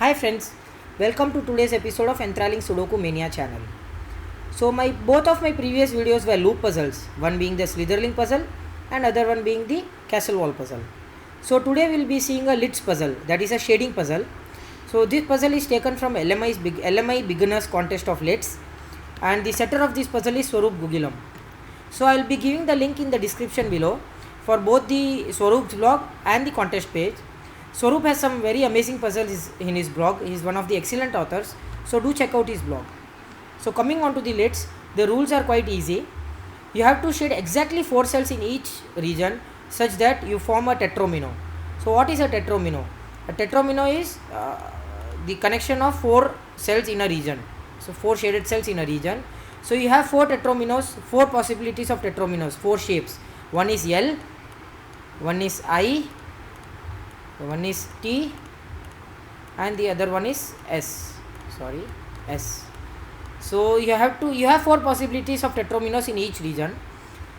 Hi friends, welcome to today's episode of Enthralling Sudoku Mania channel. So both of my previous videos were loop puzzles, one being the Slitherling puzzle and other one being the castle wall puzzle. So today we'll be seeing a lids puzzle, that is a shading puzzle. So this puzzle is taken from LMI Beginners Contest of Lids, and the setter of this puzzle is Swaroop Gugilam. So I will be giving the link in the description below for both the Swaroop's blog and the contest page. Swaroop has some very amazing puzzles in his blog. He is one of the excellent authors. So do check out his blog. So coming on to the lids, the rules are quite easy. You have to shade exactly 4 cells in each region such that you form a tetromino. So what is a tetromino? A tetromino is the connection of 4 cells in a region. So 4 shaded cells in a region. So you have 4 tetrominos, 4 possibilities of tetrominos, 4 shapes. One is L, one is I, one is T, and the other one is S. So you have 4 possibilities of tetrominos in each region.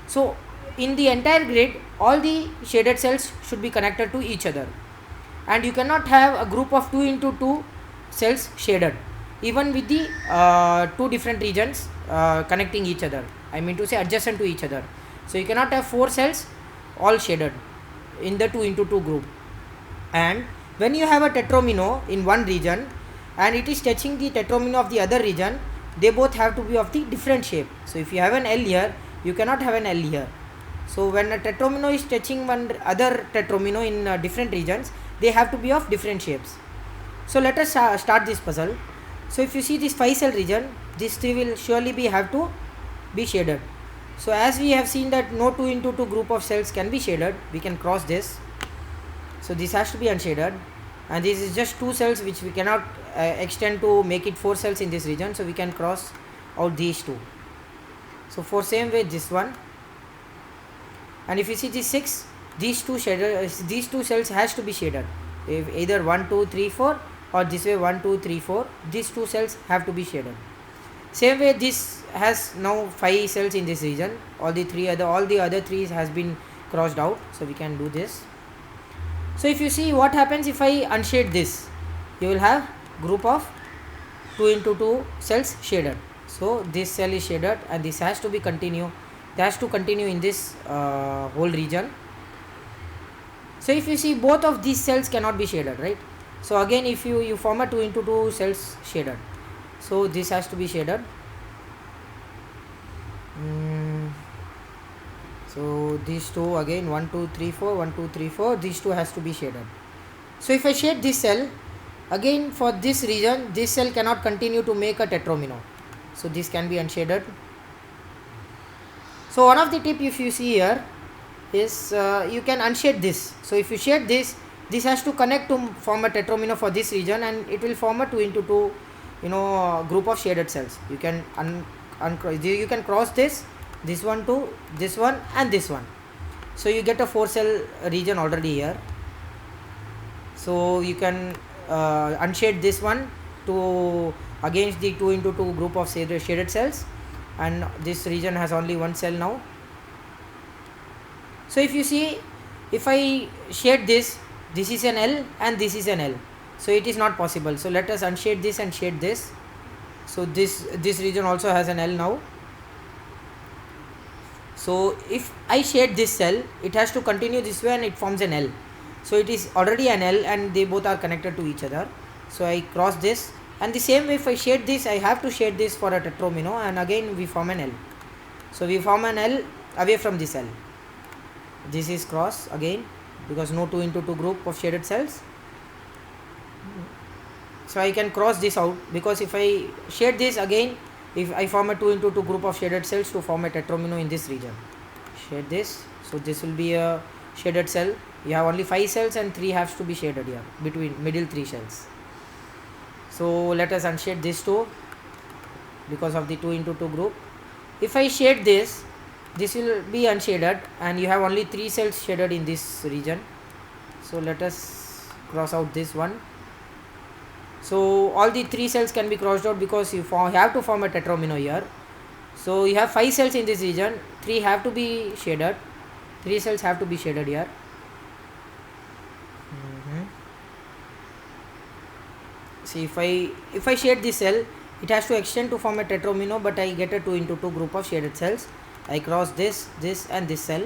So in the entire grid, all the shaded cells should be connected to each other, and you cannot have a group of 2 into 2 cells shaded even with the 2 different regions connecting each other, I mean to say adjacent to each other. So you cannot have 4 cells all shaded in the 2 into 2 group. And when you have a tetromino in one region and it is touching the tetromino of the other region, they both have to be of the different shape. So if you have an L here, you cannot have an L here. So when a tetromino is touching one other tetromino in different regions, they have to be of different shapes. So let us start this puzzle. So if you see this 5 cell region, this 3 will surely have to be shaded. So as we have seen that no 2 into 2 group of cells can be shaded, we can cross this. So this has to be unshaded, and this is just 2 cells which we cannot extend to make it 4 cells in this region, so we can cross out these 2. So for same way this one, and if you see this 6, these two cells has to be shaded, if either 1 2 3 4 or this way 1 2 3 4, these 2 cells have to be shaded. Same way this has now 5 cells in this region, all the other 3 has been crossed out, so we can do this. So if you see what happens if I unshade this, you will have group of 2 into 2 cells shaded. So this cell is shaded and this has to continue in this whole region. So if you see, both of these cells cannot be shaded, right? So again, if you form a 2 into 2 cells shaded, so this has to be shaded. So these 2 again 1 2 3 4 1 2 3 4, these 2 has to be shaded. So if I shade this cell, again for this region, this cell cannot continue to make a tetromino, so this can be unshaded. So one of the tip, if you see here, is you can unshade this. So if you shade this, this has to connect to form a tetromino for this region, and it will form a 2 into 2 group of shaded cells. You can you can cross this one to this one and this one, so you get a 4 cell region already here. So you can unshade this one to against the 2 into 2 group of shaded cells, and this region has only 1 cell now. So if you see, if I shade this is an L and this is an L, so it is not possible. So let us unshade this and shade this. So this region also has an L now. So if I shade this cell, it has to continue this way and it forms an L. So it is already an L and they both are connected to each other. So I cross this, and the same way if I shade this, I have to shade this for a tetromino, and again we form an L. So we form an L away from this L. This is cross again because no 2 into 2 group of shaded cells. So I can cross this out, because if I shade this again, if I form a 2 into 2 group of shaded cells to form a tetromino in this region, shade this, so this will be a shaded cell. You have only 5 cells and 3 has to be shaded here between middle 3 cells. So let us unshade this too because of the 2 into 2 group. If I shade this, this will be unshaded and you have only 3 cells shaded in this region. So let us cross out this one. So all the 3 cells can be crossed out because you have to form a tetromino here. So you have 5 cells in this region, 3 have to be shaded, 3 cells have to be shaded here. see if I shade this cell, it has to extend to form a tetromino, but I get a 2 into 2 group of shaded cells. I cross this and this cell.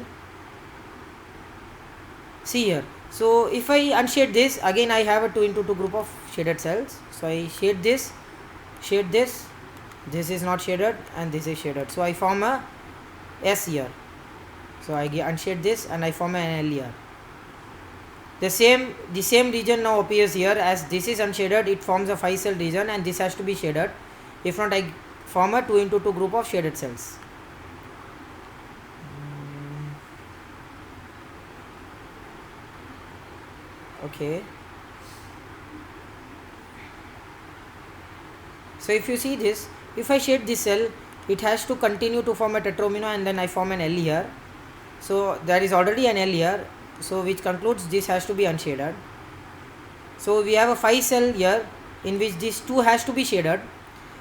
See here, so if I unshade this, again I have a 2 into 2 group of shaded cells. So I shade this, this is not shaded and this is shaded, so I form a S here. So I unshade this and I form an L here. The same region now appears here, as this is unshaded, it forms a 5 cell region and this has to be shaded. If not, I form a 2 into 2 group of shaded cells. Okay, so if you see this, if I shade this cell, it has to continue to form a tetromino and then I form an L here. So there is already an L here, so which concludes this has to be unshaded. So we have a 5 cell here in which this 2 has to be shaded,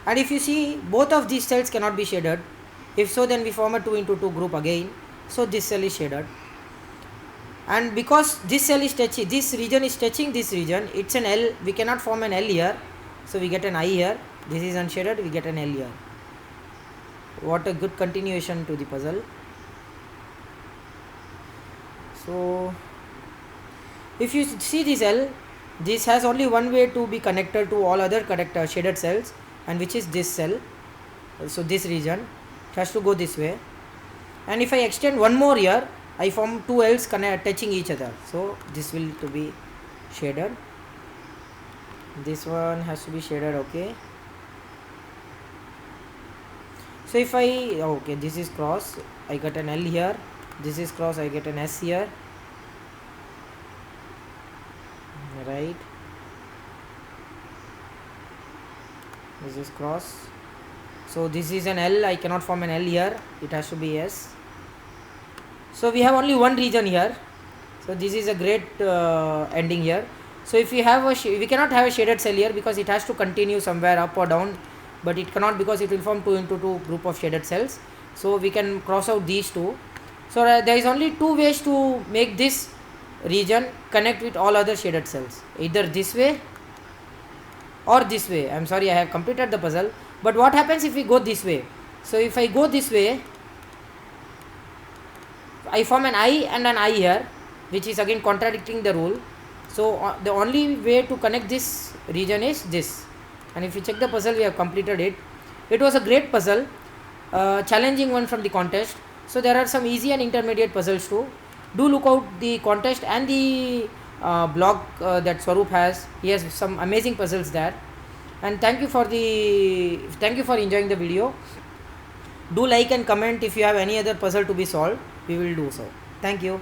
and if you see, both of these cells cannot be shaded. If so, then we form a 2 into 2 group again. So this cell is shaded, and because this cell is touching, this region is touching this region, it's an L. We cannot form an L here, so we get an I here. This is unshaded, we get an L here. What a good continuation to the puzzle. So if you see this L, this has only one way to be connected to all other shaded cells, and which is this cell. So this region, it has to go this way, and if I extend one more here, I form 2 L's touching each other. So this will to be shaded, this one has to be shaded. Okay, so if I, okay, this is cross, I get an L here, this is cross, I get an S here, right, this is cross, so this is an L, I cannot form an L here, it has to be S. So we have only one region here, so this is a great ending here. So if we have we cannot have a shaded cell here because it has to continue somewhere up or down, but it cannot because it will form 2 into 2 group of shaded cells. So we can cross out these two. So there is only 2 ways to make this region connect with all other shaded cells, either this way or this way. I am sorry, I have completed the puzzle, but what happens if we go this way? So if I go this way, I form an I and an I here, which is again contradicting the rule. So the only way to connect this region is this, and if you check the puzzle, we have completed it. It was a great puzzle, challenging one from the contest. So there are some easy and intermediate puzzles too. Do look out the contest and the blog that Swaroop has. He has some amazing puzzles there. And thank you for enjoying the video. Do like and comment if you have any other puzzle to be solved. We will do so. Thank you.